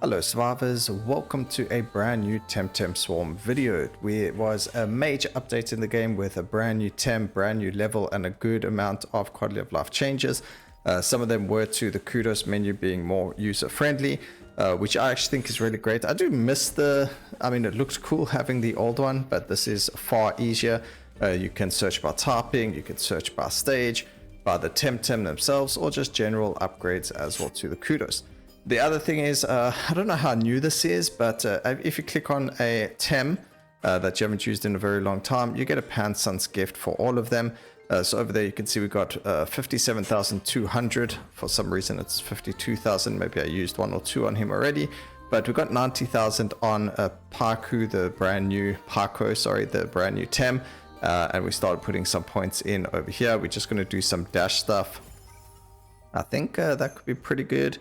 Hello survivors, welcome to a brand new Temtem Swarm video. It was a major update in the game with a brand new Tem, brand new level and a good amount of quality of life changes. Some of them were to the kudos menu being more user friendly, which I actually think is really great. I do miss it looks cool having the old one, but this is far easier. You can search by typing, you can search by stage, by the Temtem themselves, or just general upgrades as well to the kudos. The other thing is, I don't know how new this is, but if you click on a Tem that you haven't used in a very long time, you get a Panson's gift for all of them. So over there you can see we got 57,200. For some reason it's 52,000. Maybe I used one or two on him already. But we got 90,000 on Parku, the brand new Tem. And we started putting some points in over here. We're just going to do some dash stuff. I think that could be pretty good.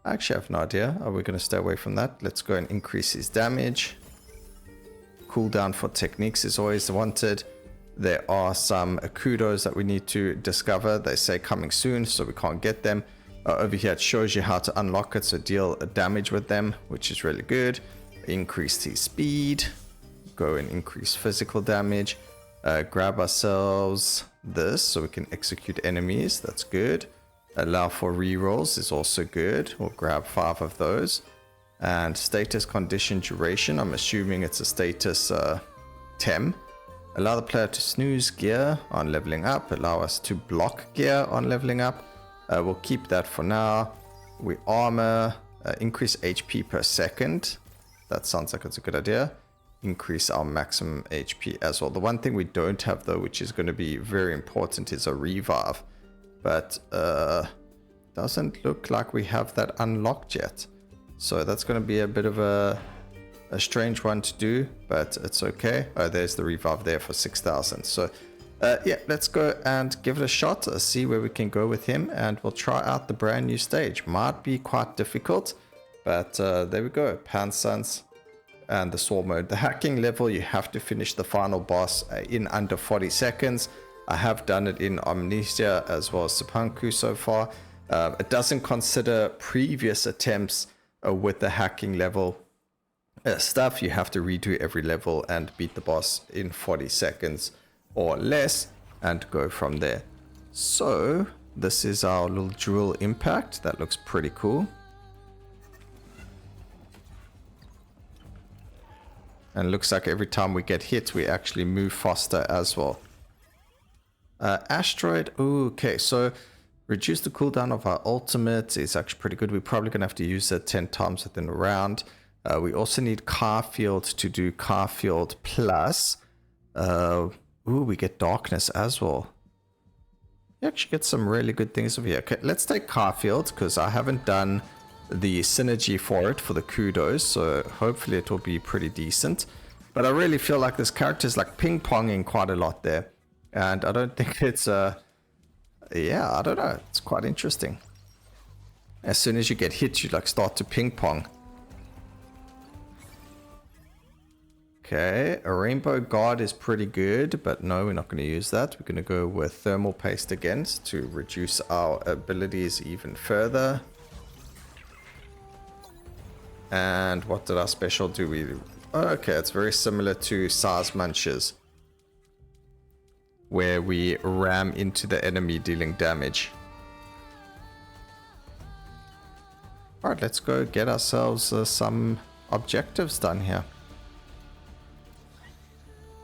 I actually have no idea. Are we going to stay away from that? Let's go and increase his damage. Cooldown for techniques is always wanted. There are some kudos that we need to discover. They say coming soon, so we can't get them. Over here it shows you how to unlock it, so deal damage with them, which is really good. Increase his speed. Go and increase physical damage. Grab ourselves this so we can execute enemies. That's good. Allow for rerolls is also good. We'll grab 5 of those. And status condition duration. I'm assuming it's a status Tem. Allow the player to snooze gear on leveling up. Allow us to block gear on leveling up. We'll keep that for now. We armor. Increase HP per second. That sounds like it's a good idea. Increase our maximum HP as well. The one thing we don't have though, which is going to be very important, is a revive. But doesn't look like we have that unlocked yet. So that's going to be a bit of a strange one to do, but it's okay. Oh, there's the revive there for 6,000. So yeah, let's go and give it a shot, see where we can go with him, and we'll try out the brand new stage. Might be quite difficult, but there we go. Pansons and the swarm mode. The hacking level, you have to finish the final boss in under 40 seconds. I have done it in Amnesia as well as Sapanku so far. It doesn't consider previous attempts with the hacking level stuff. You have to redo every level and beat the boss in 40 seconds or less and go from there. So this is our little jewel impact. That looks pretty cool. And looks like every time we get hit, we actually move faster as well. Asteroid. Ooh, okay, so reduce the cooldown of our ultimate is actually pretty good. We're probably going to have to use it 10 times within a round. We also need Car Field to do Car Field Plus. Ooh, we get Darkness as well. You actually get some really good things over here. Okay, let's take Car Field because I haven't done the synergy for it for the kudos. So hopefully it will be pretty decent. But I really feel like this character is like ping-ponging quite a lot there. And I don't think it's, yeah, I don't know. It's quite interesting. As soon as you get hit, you like start to ping pong. Okay, a Rainbow Guard is pretty good, but no, we're not going to use that. We're going to go with Thermal Paste again to reduce our abilities even further. And what did our special do? Okay, it's very similar to Size Munches, where we ram into the enemy dealing damage. Alright, let's go get ourselves some objectives done here.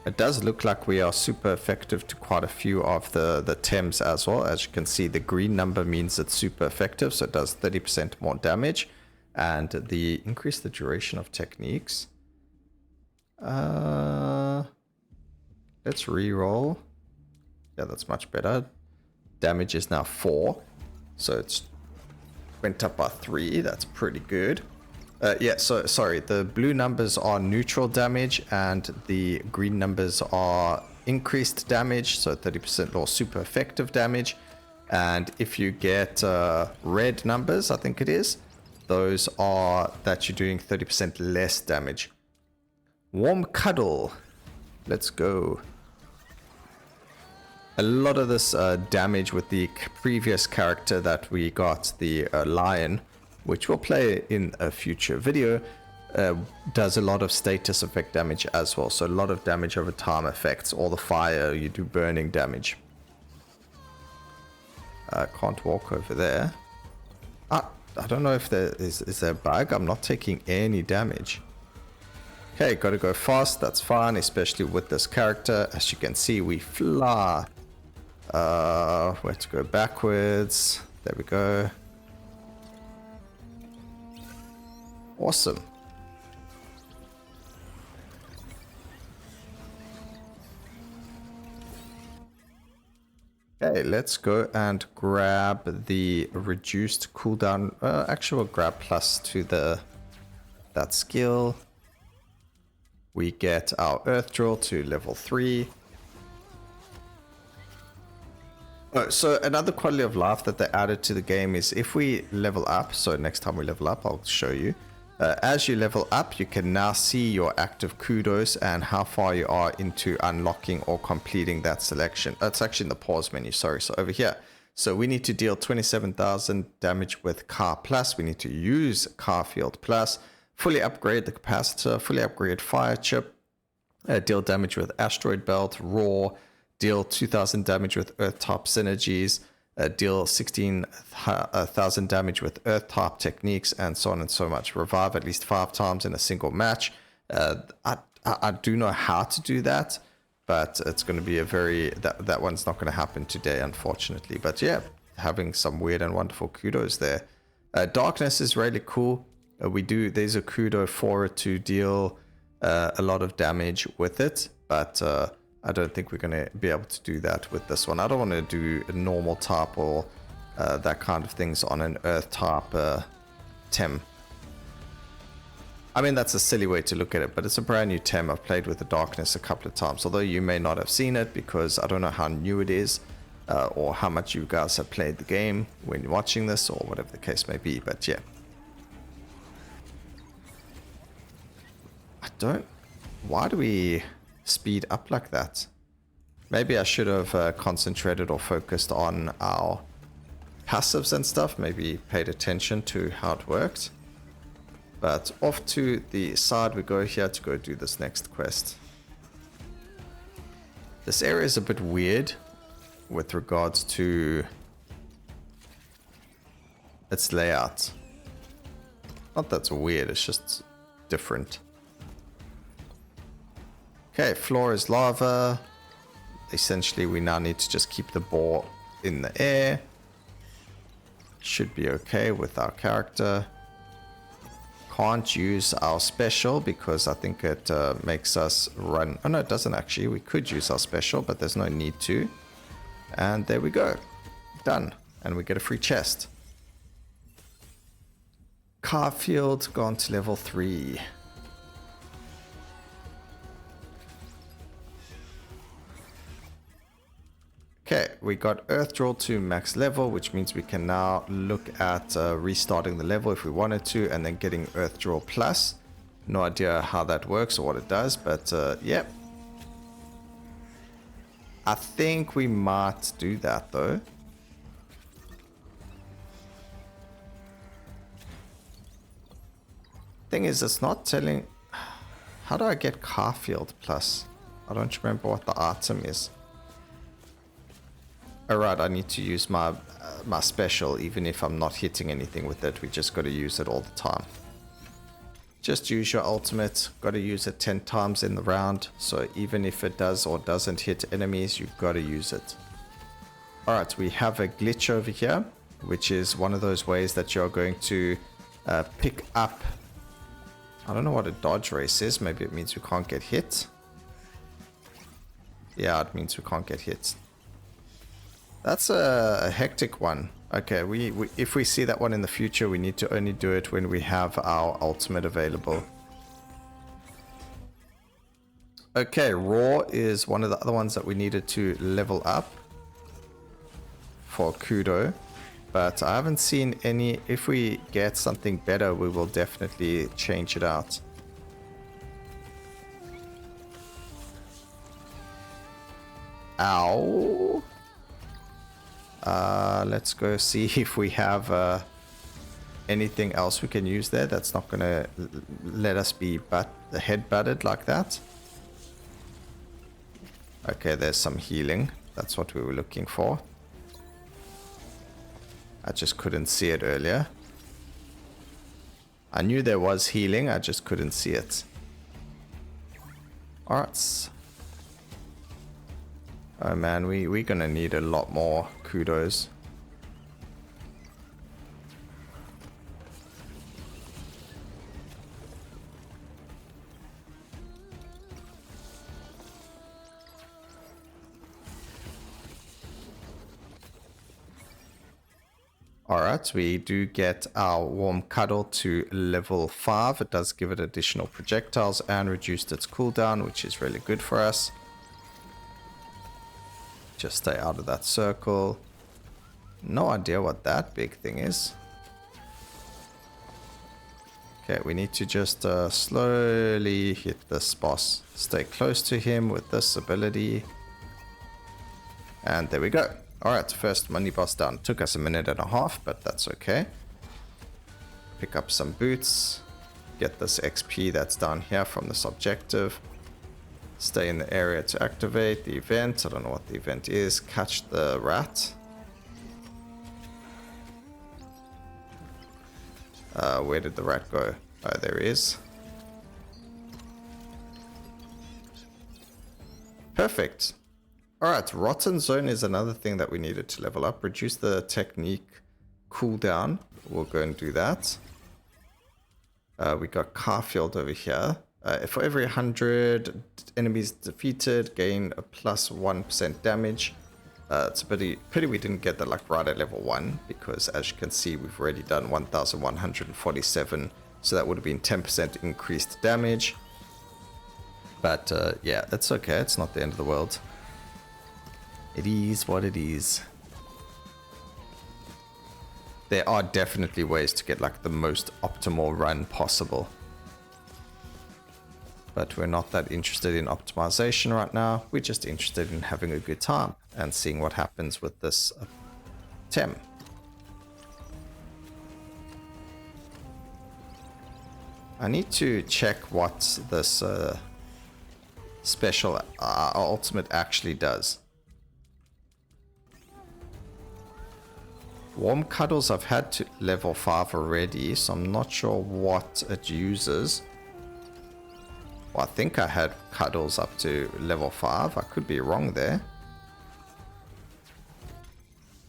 It does look like we are super effective to quite a few of the Tems as well. As you can see, the green number means it's super effective, so it does 30% more damage. And the increase the duration of techniques. Let's re-roll. Yeah, that's much better. Damage is now 4. So it's went up by 3. That's pretty good. Yeah, so sorry. The blue numbers are neutral damage and the green numbers are increased damage. So 30% or super effective damage. And if you get red numbers, I think it is, those are that you're doing 30% less damage. Warm Cuddle. Let's go. A lot of this damage with the previous character that we got, the lion, which we'll play in a future video, does a lot of status effect damage as well. So a lot of damage over time effects. All the fire, you do burning damage. I can't walk over there. I don't know if there is there a bug. I'm not taking any damage. Okay, gotta go fast. That's fine, especially with this character. As you can see, we fly. Where to go backwards? There we go. Awesome. Okay, let's go and grab the reduced cooldown. Actually, we'll grab plus to that skill. We get our Earth Drill to level 3. Oh, so another quality of life that they added to the game is if we level up, so next time we level up, I'll show you. As you level up, you can now see your active kudos and how far you are into unlocking or completing that selection. It's actually in the pause menu, sorry. So over here. So we need to deal 27,000 damage with Car Plus. We need to use Car Field Plus. Fully upgrade the capacitor. Fully upgrade Fire Chip. Deal damage with Asteroid Belt. Raw. Deal 2,000 damage with Earth Top Synergies. Deal 16,000 damage with Earth Type techniques, and so on and so much. Revive at least 5 times in a single match. I do know how to do that, but it's going to be a very... That one's not going to happen today, unfortunately. But yeah, having some weird and wonderful kudos there. Darkness is really cool. There's a kudo for it to deal a lot of damage with it, but... I don't think we're going to be able to do that with this one. I don't want to do a normal type or that kind of things on an Earth type Tem. I mean, that's a silly way to look at it, but it's a brand new Tem. I've played with the Darkness a couple of times, although you may not have seen it because I don't know how new it is or how much you guys have played the game when you're watching this or whatever the case may be, but yeah. Why do we... speed up like that? Maybe I should have concentrated or focused on our passives and stuff, maybe paid attention to how it worked. But off to the side we go here to go do this next quest. This area is a bit weird with regards to its layout. Not that's weird, it's just different. Okay, floor is lava. Essentially, we now need to just keep the ball in the air. Should be okay with our character. Can't use our special because I think it makes us run. Oh no, it doesn't actually. We could use our special, but there's no need to. And there we go. Done. And we get a free chest. Car field gone to level 3. Okay, we got Earth Drill to max level, which means we can now look at restarting the level if we wanted to, and then getting Earth Drill Plus. No idea how that works or what it does, but yeah. I think we might do that though. Thing is, it's not telling... How do I get Car Field Plus? I don't remember what the item is. Alright, I need to use my my special even if I'm not hitting anything with it. We just got to use it all the time. Just use your ultimate. Got to use it 10 times in the round. So even if it does or doesn't hit enemies, you've got to use it. Alright, we have a glitch over here, which is one of those ways that you're going to pick up... I don't know what a dodge race is. Maybe it means we can't get hit. Yeah, it means we can't get hit. That's a hectic one. Okay, if we see that one in the future, we need to only do it when we have our ultimate available. Okay, Raw is one of the other ones that we needed to level up for Kudo. But I haven't seen any... If we get something better, we will definitely change it out. Ow. Let's go see if we have anything else we can use there that's not going to let us be head battered like that? Okay, there's some healing. That's what we were looking for. I just couldn't see it earlier. I knew there was healing, I just couldn't see it. Alright. Oh man, we're gonna need a lot more kudos. Alright, we do get our warm cuddle to level 5. It does give it additional projectiles and reduced its cooldown, which is really good for us. Just stay out of that circle. No idea what that big thing is. Okay, we need to just slowly hit this boss. Stay close to him with this ability. And there we go. Alright, first money boss down. Took us a minute and a half, but that's okay. Pick up some boots. Get this XP that's down here from this objective. Stay in the area to activate the event. I don't know what the event is. Catch the rat. Where did the rat go? Oh, there he is. Perfect. Alright, Rotten Zone is another thing that we needed to level up. Reduce the technique cooldown. We'll go and do that. We got Carfield over here. For every 100 enemies defeated, gain a plus 1% damage. It's a pity we didn't get that like right at level 1, because as you can see, we've already done 1,147, so that would have been 10% increased damage. But yeah, it's okay, it's not the end of the world. It is what it is. There are definitely ways to get like the most optimal run possible. But we're not that interested in optimization right now. We're just interested in having a good time and seeing what happens with this Tem. I need to check what this special ultimate actually does. Warm Cuddles I've had to level 5 already, so I'm not sure what it uses. Well, I think I had Cuddles up to level 5. I could be wrong there.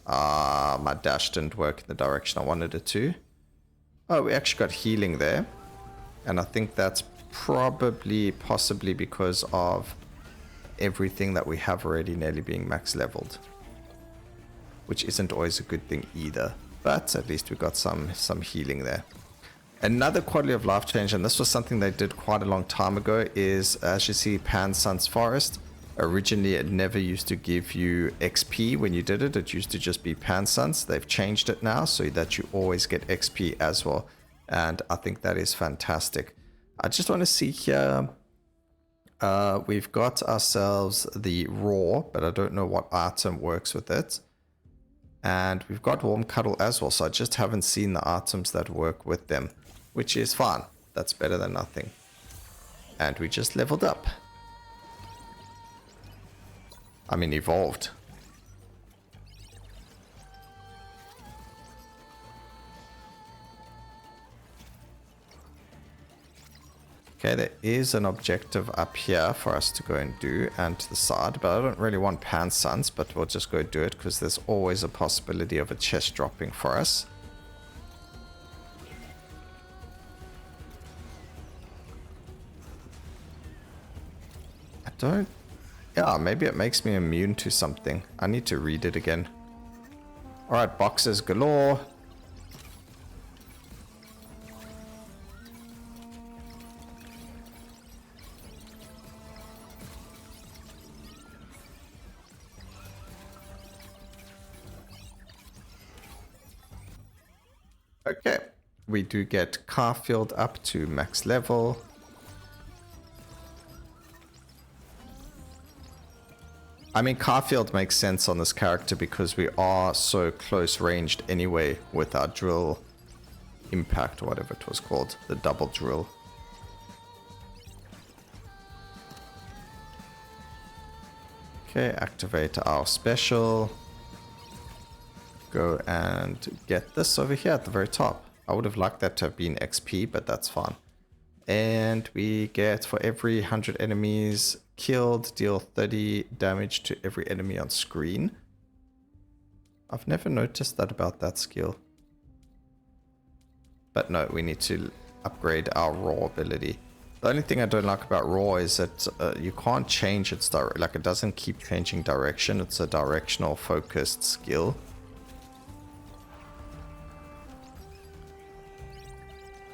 My dash didn't work in the direction I wanted it to. Oh, we actually got healing there. And I think that's possibly because of everything that we have already nearly being max leveled. Which isn't always a good thing either. But at least we got some healing there. Another quality of life change, and this was something they did quite a long time ago, is as you see Pan Sun's Forest. Originally it never used to give you XP when you did it. It used to just be Pan Suns. They've changed it now so that you always get XP as well. And I think that is fantastic. I just want to see here. We've got ourselves the Raw, but I don't know what item works with it. And we've got Warm Cuddle as well, so I just haven't seen the items that work with them, which is fine. That's better than nothing. And we just leveled up. I mean, evolved. Okay, there is an objective up here for us to go and do, and to the side, but I don't really want Pan Suns, but we'll just go do it because there's always a possibility of a chest dropping for us. I don't... Yeah, maybe it makes me immune to something. I need to read it again. Alright, boxes galore. Okay, we do get Carfield up to max level. I mean, Carfield makes sense on this character because we are so close ranged anyway with our drill impact, or whatever it was called, the double drill. Okay, activate our special. Go and get this over here at the very top. I would have liked that to have been XP, but that's fine. And we get, for every 100 enemies killed, deal 30 damage to every enemy on screen. I've never noticed that about that skill. But no, we need to upgrade our raw ability. The only thing I don't like about raw is that you can't change its direction. Like, it doesn't keep changing direction. It's a directional focused skill.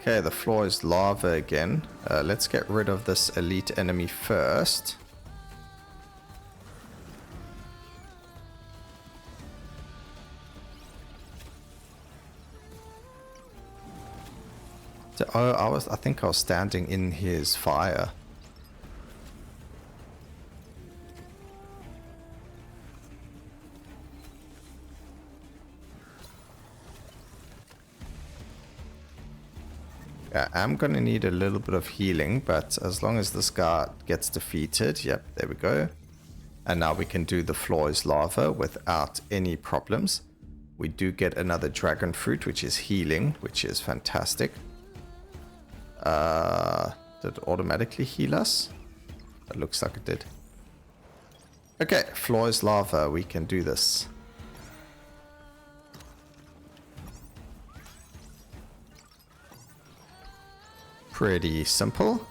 Okay, the floor is lava again. Let's get rid of this elite enemy first. Oh, I think I was standing in his fire. Yeah, I'm gonna need a little bit of healing, but as long as this guy gets defeated, yep, there we go. And now we can do the floor is lava without any problems. We do get another dragon fruit, which is healing, which is fantastic. Did it automatically heal us? It looks like it did. Okay, floor is lava. We can do this. Pretty simple.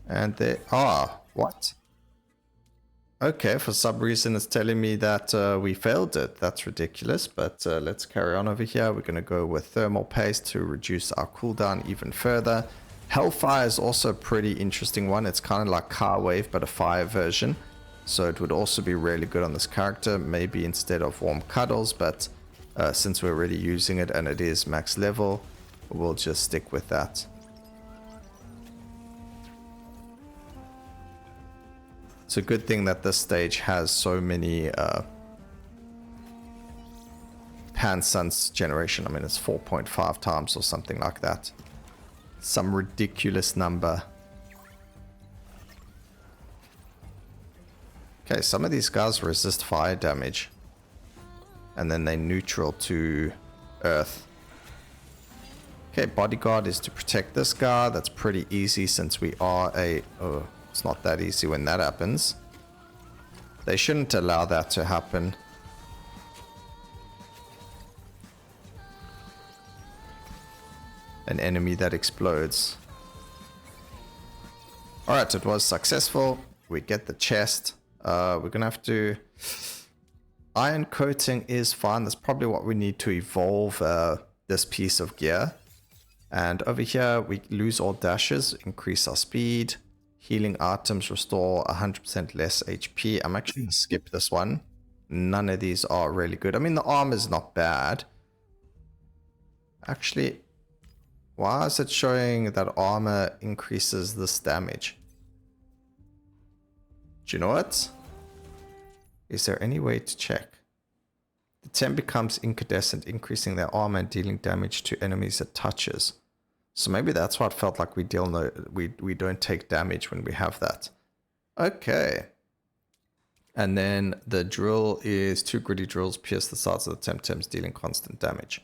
And there are... What? Okay, for some reason it's telling me that we failed it. That's ridiculous, but let's carry on over here. We're going to go with thermal paste to reduce our cooldown even further. Hellfire is also a pretty interesting one. It's kind of like Car Wave, but a fire version. So it would also be really good on this character, maybe instead of Warm Cuddles, but since we're already using it and it is max level, we'll just stick with that. It's a good thing that this stage has so many Pan-Suns generation. I mean, it's 4.5 times or something like that. Some ridiculous number. Okay, some of these guys resist fire damage. And then they're neutral to earth. Okay, bodyguard is to protect this guy. That's pretty easy since we are a... Oh, it's not that easy when that happens. They shouldn't allow that to happen. An enemy that explodes. Alright, it was successful. We get the chest. We're gonna have to... Iron coating is fine. That's probably what we need to evolve this piece of gear. And over here, we lose all dashes, increase our speed. Healing items restore 100% less HP. I'm actually going to skip this one. None of these are really good. I mean, the armor is not bad. Actually, why is it showing that armor increases this damage? Do you know what? Is there any way to check? The Tem becomes incandescent, increasing their armor and dealing damage to enemies it touches. So maybe that's why it felt like we don't take damage when we have that. Okay. And then the drill is 2 gritty drills pierce the sides of the Temtems, dealing constant damage.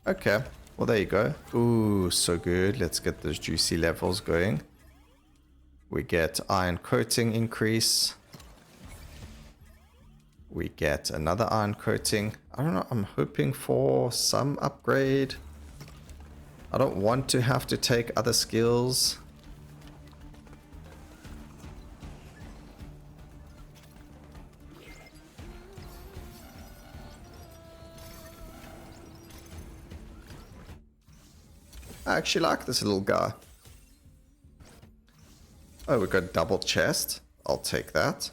Okay. Well, there you go. Ooh, so good. Let's get those juicy levels going. We get iron coating increase. We get another iron coating. I don't know. I'm hoping for some upgrade. I don't want to have to take other skills. I actually like this little guy. Oh, we got double chest. I'll take that.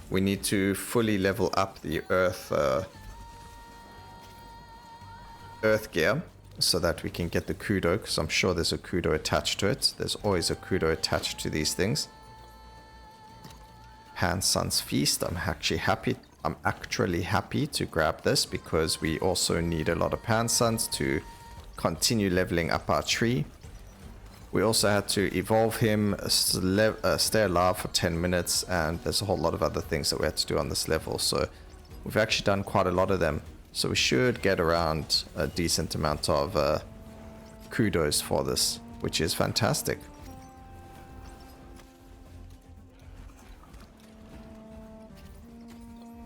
We need to fully level up the earth gear so that we can get the kudo, because I'm sure there's a kudo attached to it. There's always a kudo attached to these things. Pan-Sun's Feast. I'm actually happy I'm actually happy to grab this because we also need a lot of pan suns to continue leveling up our tree. We also had to evolve him, stay alive for 10 minutes, and there's a whole lot of other things that we had to do on this level. So we've actually done quite a lot of them. So we should get around a decent amount of kudos for this, which is fantastic.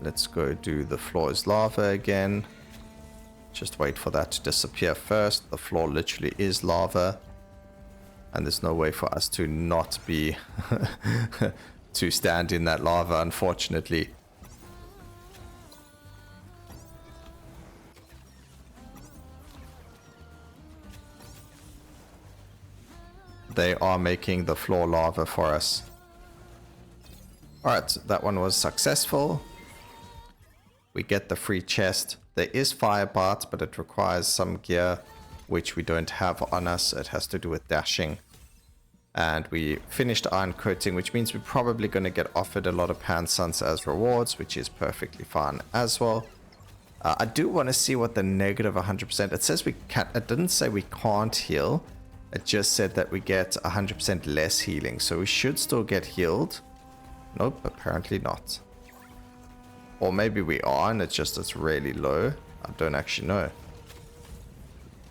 Let's go do the floor is lava again. Just wait for that to disappear first. The floor literally is lava. And there's no way for us to not be to stand in that lava, unfortunately. They are making the floor lava for us. Alright, that one was successful. We get the free chest. There is fire bart, but it requires some gear which we don't have on us. It has to do with dashing. And we finished iron coating, which means we're probably going to get offered a lot of pan suns as rewards, which is perfectly fine as well. I do want to see what the negative 100%. It says we can't. It didn't say we can't heal. It just said that we get 100% less healing. So we should still get healed. Nope, apparently not. Or maybe we are, and it's really low. I don't actually know.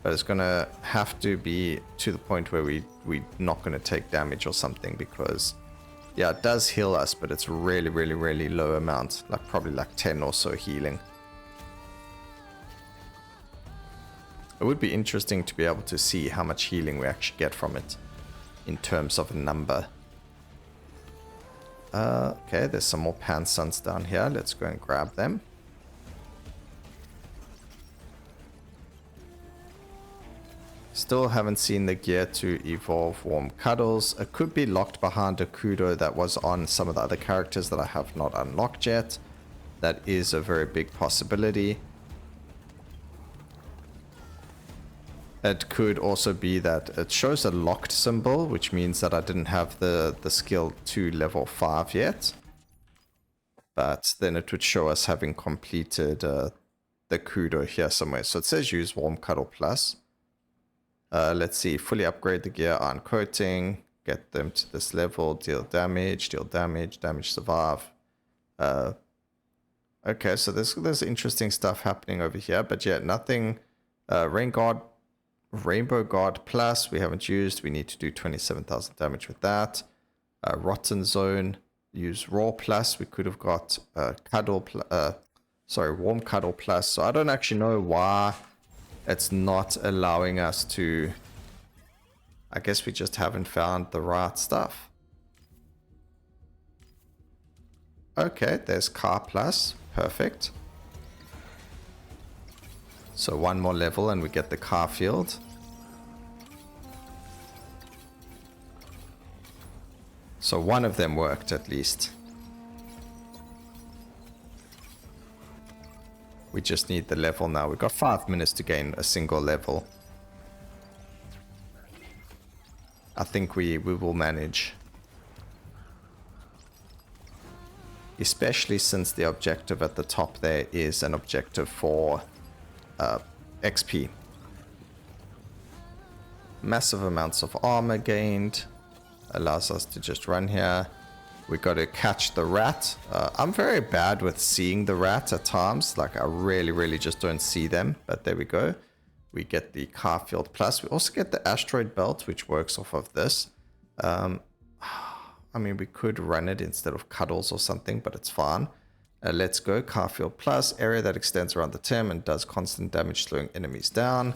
But it's going to have to be to the point where we're not going to take damage or something, because, yeah, it does heal us, but it's really, really, really low amount. Like probably like 10 or so healing. It would be interesting to be able to see how much healing we actually get from it in terms of a number. Okay, there's some more pan suns down here. Let's go and grab them. Still haven't seen the gear to evolve warm cuddles. It could be locked behind a kudo that was on some of the other characters that I have not unlocked yet. That is a very big possibility. It could also be that it shows a locked symbol, which means that I didn't have the skill to level 5 yet. But then it would show us having completed the kudo here somewhere. So it says use warm cuddle plus. Let's see, fully upgrade the gear, iron coating, get them to this level, deal damage, damage survive. Okay, so there's interesting stuff happening over here, but yeah, nothing. Rainbow Guard Plus, we haven't used. We need to do 27,000 damage with that. Rotten Zone, use Raw Plus. We could have got Warm Cuddle Plus. So I don't actually know why it's not allowing us to. I guess we just haven't found the right stuff. Okay, there's Car Plus. Perfect. So one more level and we get the car field. So one of them worked at least. We just need the level now. We've got 5 minutes to gain a single level. I think we will manage. Especially since the objective at the top there is an objective for XP. Massive amounts of armor gained. Allows us to just run here. We got to catch the rat. I'm very bad with seeing the rat at times. Like I really just don't see them. But there we go. We get the car field plus. We also get the asteroid belt, which works off of this. I mean, we could run it instead of cuddles or something, but it's fine. Let's go. Car field plus. Area that extends around the Tem and does constant damage, slowing enemies down.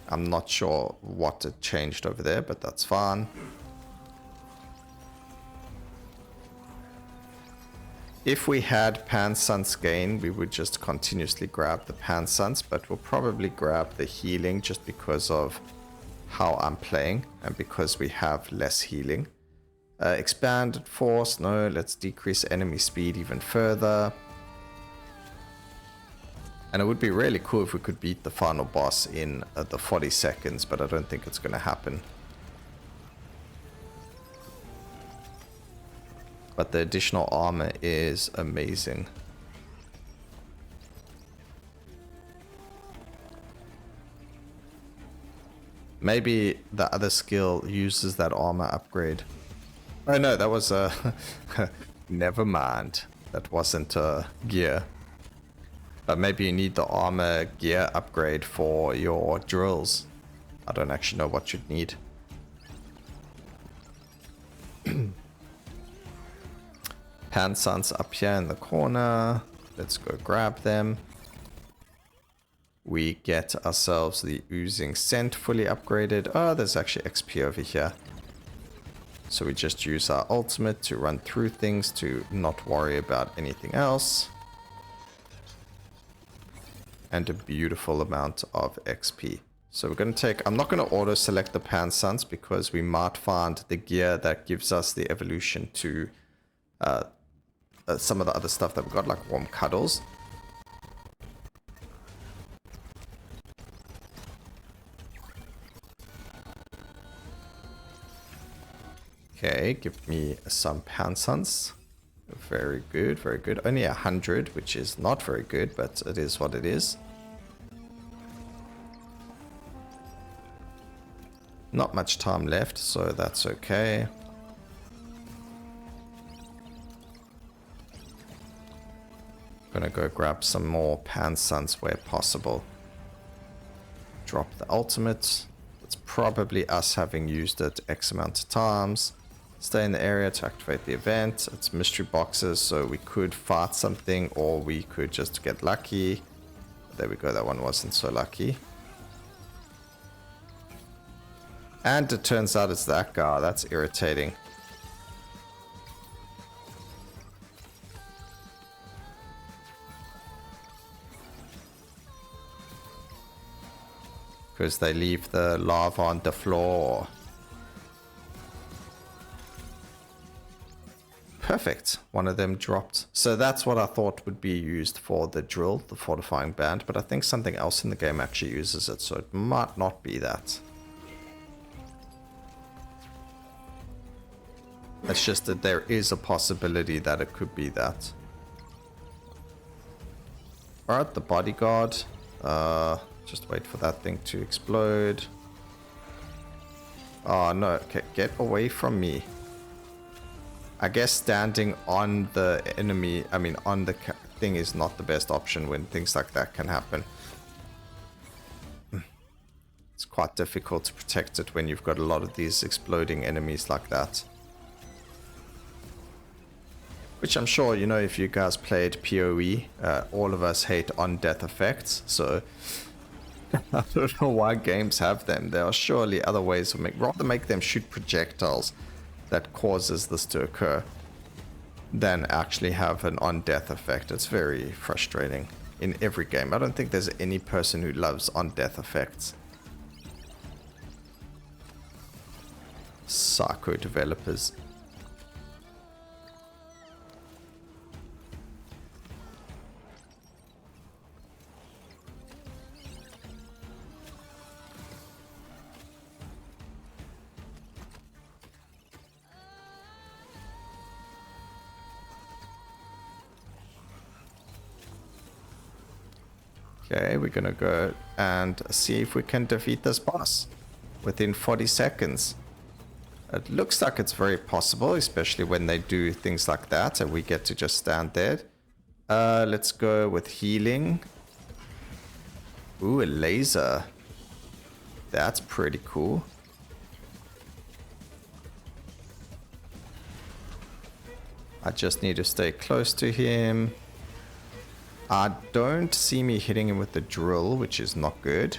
I'm not sure what it changed over there, but that's fine. If we had Pan Suns gain, we would just continuously grab the Pan Suns, but we'll probably grab the healing just because of how I'm playing and because we have less healing. Expanded force, no, let's decrease enemy speed even further. And it would be really cool if we could beat the final boss in the 40 seconds, but I don't think it's going to happen. But the additional armor is amazing. Maybe the other skill uses that armor upgrade. Oh no, that was a... Never mind. That wasn't a gear. But maybe you need the armor gear upgrade for your drills. I don't actually know what you'd need. Pansons up here in the corner. Let's go grab them. We get ourselves the oozing scent fully upgraded. Oh, there's actually XP over here. So we just use our ultimate to run through things to not worry about anything else. And a beautiful amount of XP. So we're going to take... I'm not going to auto select the Pansons because we might find the gear that gives us the evolution to some of the other stuff that we've got, like warm cuddles. Okay, give me some Pansons. Very good, very good. Only 100, which is not very good, but it is what it is. Not much time left, so that's okay. Gonna go grab some more Pansons where possible. Drop the ultimate. It's probably us having used it X amount of times. Stay in the area to activate the event. It's mystery boxes, so we could fight something or we could just get lucky. There we go, that one wasn't so lucky. And it turns out it's that guy. That's irritating. Because they leave the lava on the floor. Perfect. One of them dropped. So that's what I thought would be used for the drill, the fortifying band. But I think something else in the game actually uses it. So it might not be that. It's just that there is a possibility that it could be that. Alright, the bodyguard. Just wait for that thing to explode. Oh no, okay, get away from me. I guess standing on the enemy, I mean on the thing is not the best option when things like that can happen. It's quite difficult to protect it when you've got a lot of these exploding enemies like that. Which I'm sure, you know, if you guys played PoE, all of us hate on-death effects, so I don't know why games have them. There are surely other ways to rather make them shoot projectiles that causes this to occur than actually have an on-death effect. It's very frustrating in every game. I don't think there's any person who loves on-death effects. Psycho developers. Okay, we're gonna go and see if we can defeat this boss within 40 seconds. It looks like it's very possible, especially when they do things like that and we get to just stand there. Let's go with healing. Ooh, a laser. That's pretty cool. I just need to stay close to him. I don't see me hitting him with the drill, which is not good.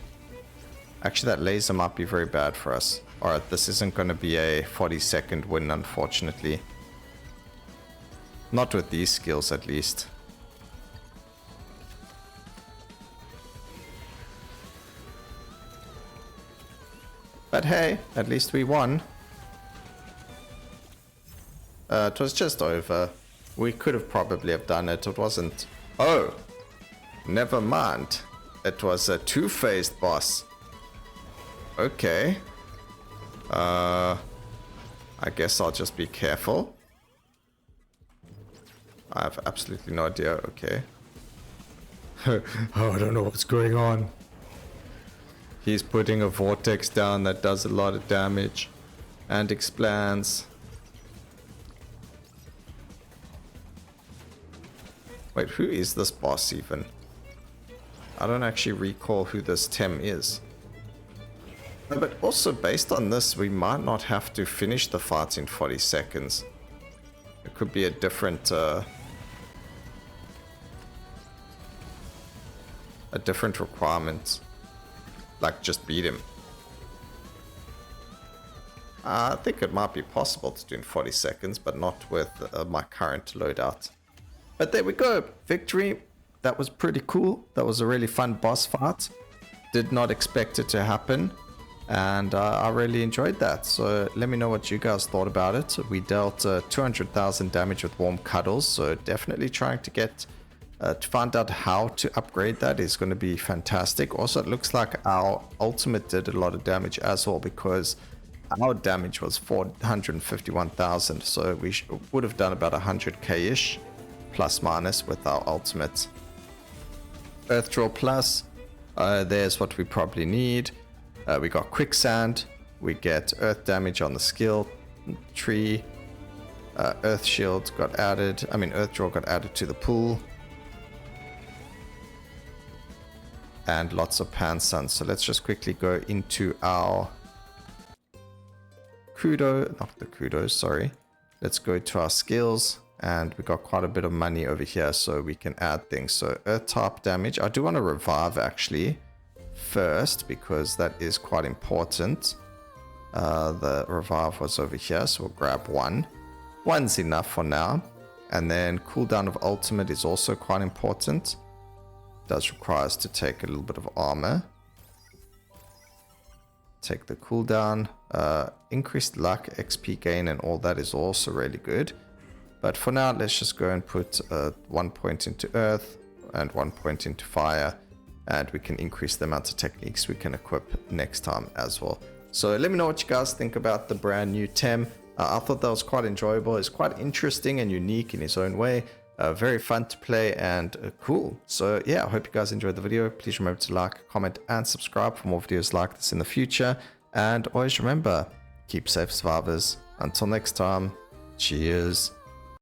Actually, that laser might be very bad for us. Alright, this isn't going to be a 40-second win, unfortunately. Not with these skills, at least. But hey, at least we won. It was just over. We could have probably have done it. It wasn't... Oh, never mind. It was a two-phased boss. Okay. I guess I'll just be careful. I have absolutely no idea. Okay. Oh, I don't know what's going on. He's putting a vortex down that does a lot of damage and expands. Wait, who is this boss even? I don't actually recall who this Tem is. But also based on this, we might not have to finish the fight in 40 seconds. It could be a different requirement. Like just beat him. I think it might be possible to do in 40 seconds, but not with my current loadout. But there we go, victory. That was pretty cool. That was a really fun boss fight. Did not expect it to happen. And I really enjoyed that. So let me know what you guys thought about it. We dealt 200,000 damage with warm cuddles. So definitely trying to get to find out how to upgrade that is going to be fantastic. Also, it looks like our ultimate did a lot of damage as well, because our damage was 451,000. So we would have done about 100k-ish plus minus with our ultimate. Earth Draw Plus, there's what we probably need. We got Quicksand, we get Earth damage on the skill tree, Earth Shield got added, Earth Draw got added to the pool, and lots of Pan Sun. So let's just quickly go into our sorry. Let's go to our skills, and we got quite a bit of money over here, so we can add things. So Earth type damage, I do want to revive actually first, because that is quite important. The revive was over here, so we'll grab one. One's enough for now. And then cooldown of ultimate is also quite important. Does require us to take a little bit of armor. Take the cooldown. Increased luck, XP gain, and all that is also really good. But for now, let's just go and put 1 point into earth and 1 point into fire. And we can increase the amount of techniques we can equip next time as well. So let me know what you guys think about the brand new Tem. I thought that was quite enjoyable. It's quite interesting and unique in its own way. Very fun to play and cool. So yeah, I hope you guys enjoyed the video. Please remember to like, comment, and subscribe for more videos like this in the future. And always remember, keep safe, survivors. Until next time, cheers.